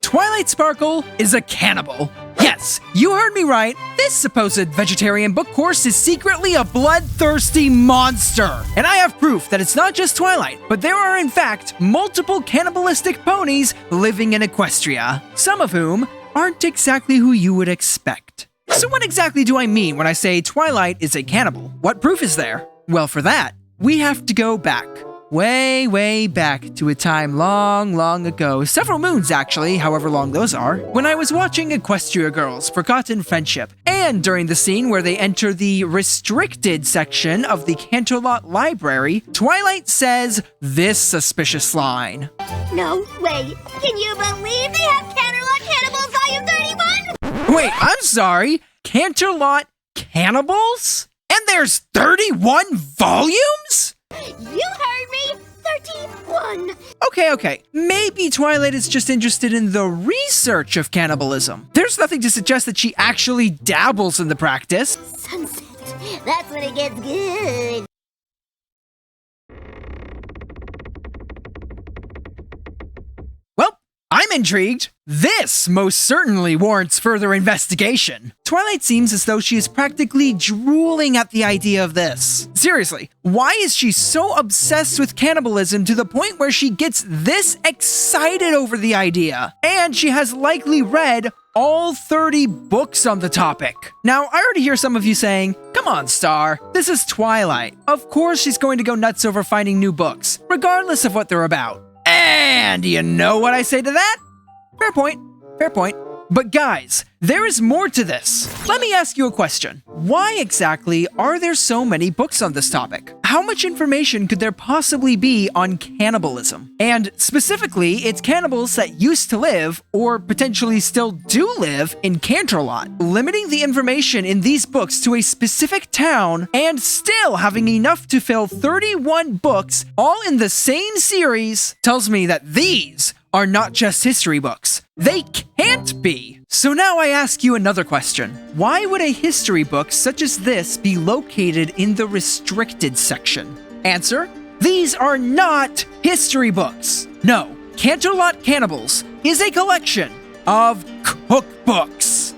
Twilight Sparkle is a cannibal. Yes, you heard me right. This supposed vegetarian book course is secretly a bloodthirsty monster. And I have proof that it's not just Twilight, but there are in fact multiple cannibalistic ponies living in Equestria, some of whom aren't exactly who you would expect. So what exactly do I mean when I say Twilight is a cannibal? What proof is there? Well, for that, we have to go back. Way back to a time long ago, several moons actually, however long those are, when I was watching Equestria Girls Forgotten Friendship, and during the scene where they enter the restricted section of the Canterlot Library, Twilight says this suspicious line. No way! Can you believe they have Canterlot Cannibals Volume 31? Wait, I'm sorry, Canterlot Cannibals? And there's 31 volumes? You heard me! 31! Okay. Maybe Twilight is just interested in the research of cannibalism. There's nothing to suggest that she actually dabbles in the practice. Sunset. That's when it gets good. Well, I'm intrigued. This most certainly warrants further investigation. Twilight seems as though she is practically drooling at the idea of this. Seriously, why is she so obsessed with cannibalism to the point where she gets this excited over the idea? And she has likely read all 30 books on the topic. Now, I already hear some of you saying, come on, Star, this is Twilight. Of course she's going to go nuts over finding new books, regardless of what they're about. And you know what I say to that? Fair point. But guys, there is more to this. Let me ask you a question. Why exactly are there so many books on this topic? How much information could there possibly be on cannibalism? And specifically, it's cannibals that used to live, or potentially still do live, in Canterlot. Limiting the information in these books to a specific town, and still having enough to fill 31 books, all in the same series, tells me that these are not just history books. They can't be. So now I ask you another question. Why would a history book such as this be located in the restricted section? Answer: these are not history books. No, Canterlot Cannibals is a collection of cookbooks.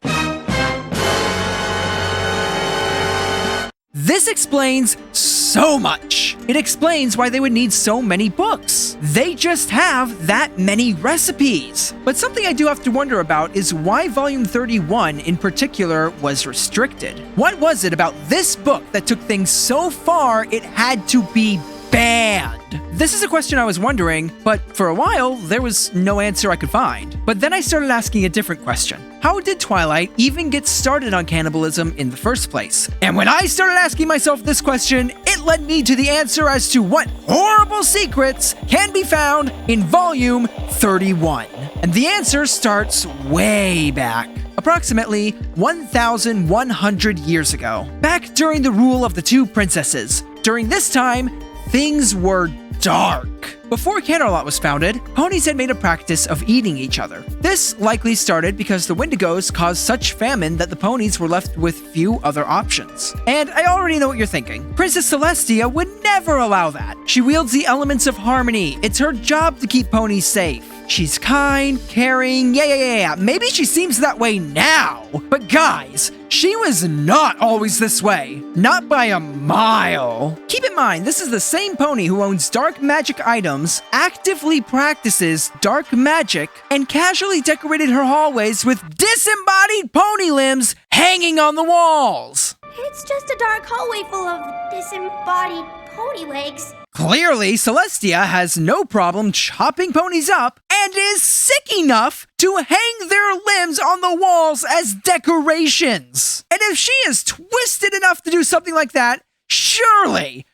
This explains so much. It explains why they would need so many books. They just have that many recipes. But something I do have to wonder about is why Volume 31 in particular was restricted. What was it about this book that took things so far it had to be banned? This is a question I was wondering, but for a while, there was no answer I could find. But then I started asking a different question. How did Twilight even get started on cannibalism in the first place? And when I started asking myself this question, it led me to the answer as to what horrible secrets can be found in Volume 31. And the answer starts way back. Approximately 1,100 years ago. Back during the rule of the two princesses. During this time, things were dark. Before Canterlot was founded, ponies had made a practice of eating each other. This likely started because the Wendigos caused such famine that the ponies were left with few other options. And I already know what you're thinking. Princess Celestia would never allow that. She wields the elements of harmony. It's her job to keep ponies safe. She's kind, caring, yeah. Maybe she seems that way now. But guys, she was not always this way. Not by a mile. Keep in mind, this is the same pony who owns dark magic items, actively practices dark magic, and casually decorated her hallways with disembodied pony limbs hanging on the walls. It's just a dark hallway full of disembodied pony legs. Clearly, Celestia has no problem chopping ponies up and is sick enough to hang their limbs on the walls as decorations. And if she is twisted enough to do something like that, surely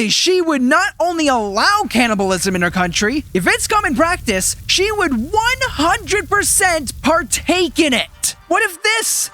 she would not only allow cannibalism in her country, if it's common practice, she would 100% partake in it. What if this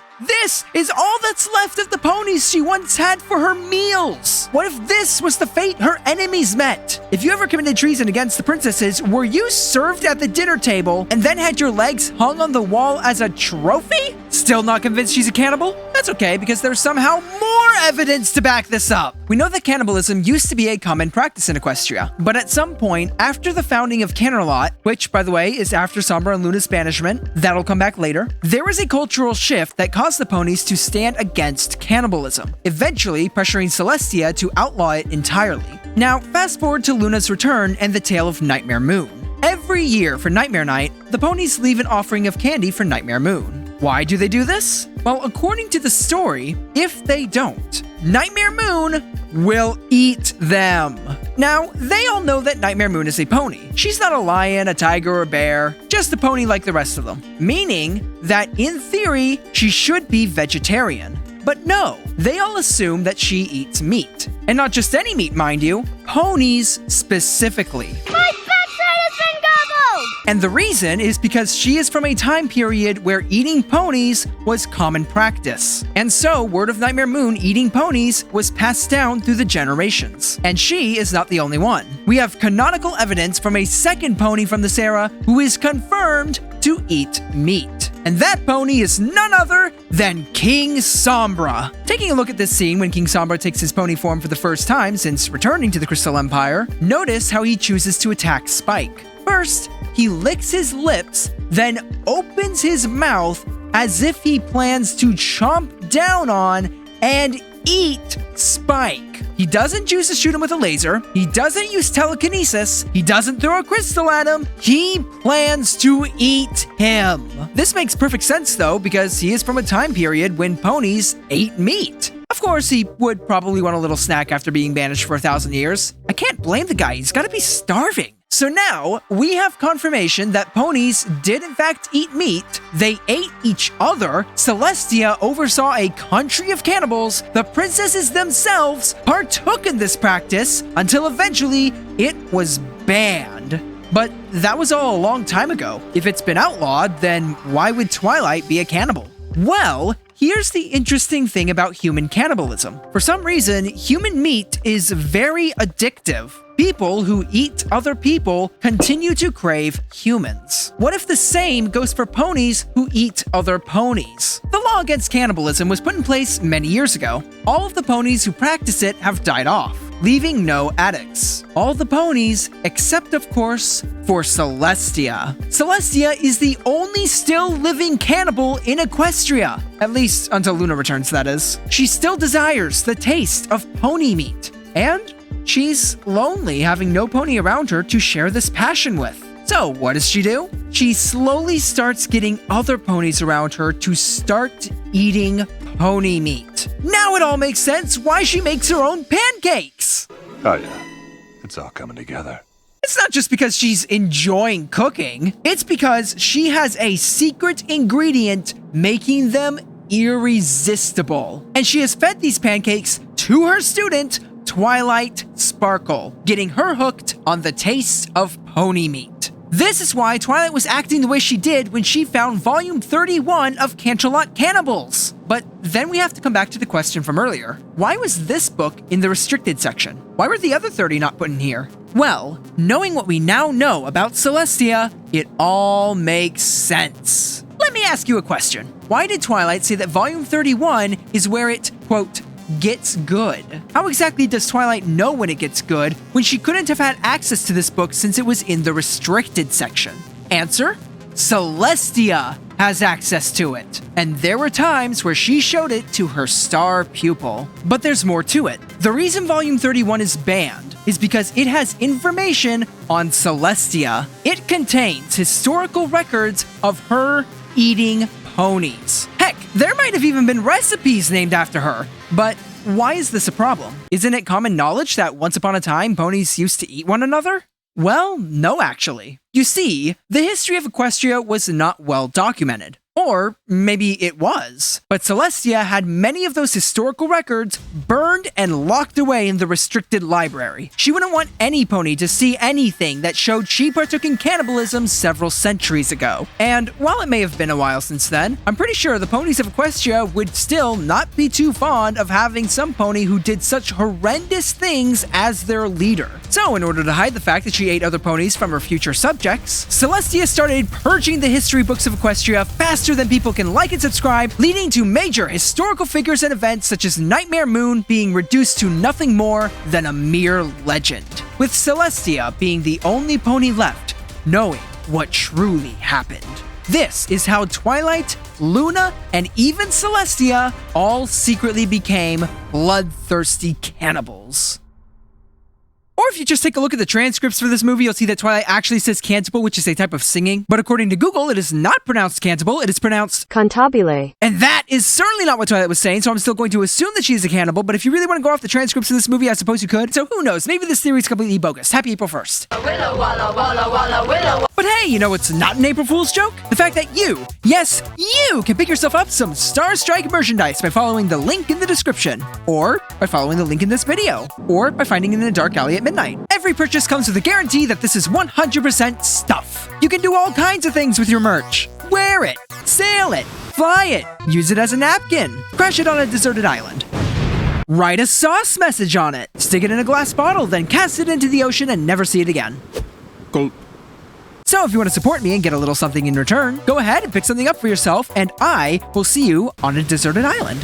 is all that's left of the ponies she once had for her meals? What if this was the fate her enemies met? If you ever committed treason against the princesses, were you served at the dinner table and then had your legs hung on the wall as a trophy? Still Still not convinced she's a cannibal? That's okay, because there's somehow more evidence to back this up. We know that cannibalism used to be a common practice in Equestria, but at some point, after the founding of Canterlot, which, by the way, is after Sombra and Luna's banishment, that'll come back later, there was a cultural shift that caused the ponies to stand against cannibalism, eventually pressuring Celestia to outlaw it entirely. Now, fast forward to Luna's return and the tale of Nightmare Moon. Every year for Nightmare Night, the ponies leave an offering of candy for Nightmare Moon. Why do they do this? Well, according to the story, if they don't, Nightmare Moon will eat them. Now, they all know that Nightmare Moon is a pony. She's not a lion, a tiger, or a bear, just a pony like the rest of them. Meaning that, in theory, she should be vegetarian. But no, they all assume that she eats meat. And not just any meat, mind you, ponies specifically. My backside has been gobbled! And the reason is because she is from a time period where eating ponies was common practice. And so, word of Nightmare Moon eating ponies was passed down through the generations. And she is not the only one. We have canonical evidence from a second pony from this era who is confirmed to eat meat. And that pony is none other than King Sombra. Taking a look at this scene when King Sombra takes his pony form for the first time since returning to the Crystal Empire, notice how he chooses to attack Spike. First, he licks his lips, then opens his mouth as if he plans to chomp down on and eat Spike. He doesn't choose to shoot him with a laser. He doesn't use telekinesis. He doesn't throw a crystal at him. He plans to eat him. This makes perfect sense though, because he is from a time period when ponies ate meat. Of course, he would probably want a little snack after being banished for 1,000 years. I can't blame the guy. He's got to be starving. So now, we have confirmation that ponies did in fact eat meat, they ate each other, Celestia oversaw a country of cannibals, the princesses themselves partook in this practice until eventually it was banned. But that was all a long time ago. If it's been outlawed, then why would Twilight be a cannibal? Well, here's the interesting thing about human cannibalism. For some reason, human meat is very addictive. People who eat other people continue to crave humans. What if the same goes for ponies who eat other ponies? The law against cannibalism was put in place many years ago. All of the ponies who practice it have died off, leaving no addicts. All the ponies, except of course, for Celestia. Celestia is the only still living cannibal in Equestria. At least until Luna returns, that is. She still desires the taste of pony meat. And she's lonely having no pony around her to share this passion with. So what does she do? She slowly starts getting other ponies around her to start eating pony meat. Now it all makes sense why she makes her own pancakes. Oh yeah, it's all coming together. It's not just because she's enjoying cooking, it's because she has a secret ingredient making them irresistible. And she has fed these pancakes to her student, Twilight Sparkle, getting her hooked on the taste of pony meat. This is why Twilight was acting the way she did when she found Volume 31 of Canterlot Cannibals. But then we have to come back to the question from earlier. Why was this book in the restricted section? Why were the other 30 not put in here? Well, knowing what we now know about Celestia, it all makes sense. Let me ask you a question. Why did Twilight say that Volume 31 is where it, quote, gets good? How exactly does Twilight know when it gets good when she couldn't have had access to this book since it was in the restricted section? Answer: Celestia has access to it, and there were times where she showed it to her star pupil. But there's more to it. The reason Volume 31 is banned is because it has information on Celestia. It contains historical records of her eating ponies. Heck, there might have even been recipes named after her. But why is this a problem? Isn't it common knowledge that once upon a time ponies used to eat one another? Well, no actually. You see, the history of Equestria was not well documented. Or maybe it was. But Celestia had many of those historical records burned and locked away in the restricted library. She wouldn't want any pony to see anything that showed she partook in cannibalism several centuries ago. And while it may have been a while since then, I'm pretty sure the ponies of Equestria would still not be too fond of having some pony who did such horrendous things as their leader. So in order to hide the fact that she ate other ponies from her future subjects, Celestia started purging the history books of Equestria faster faster than people can like and subscribe, leading to major historical figures and events such as Nightmare Moon being reduced to nothing more than a mere legend, with Celestia being the only pony left knowing what truly happened. This is how Twilight, Luna, and even Celestia all secretly became bloodthirsty cannibals. Or if you just take a look at the transcripts for this movie, you'll see that Twilight actually says cantabile, which is a type of singing. But according to Google, it is not pronounced cantabile, it is pronounced cantabile. And that is certainly not what Twilight was saying, so I'm still going to assume that she's a cannibal. But if you really want to go off the transcripts of this movie, I suppose you could. So who knows, maybe this theory is completely bogus. Happy April 1st. But hey, you know what's not an April Fool's joke? The fact that you, yes, you, can pick yourself up some Star Strike merchandise by following the link in the description, or by following the link in this video, or by finding it in a dark alley at midnight. Every purchase comes with a guarantee that this is 100% stuff. You can do all kinds of things with your merch. Wear it, sail it, fly it, use it as a napkin, crash it on a deserted island. Write a sauce message on it, stick it in a glass bottle, then cast it into the ocean and never see it again. Gulp. So if you want to support me and get a little something in return, go ahead and pick something up for yourself, and I will see you on a deserted island.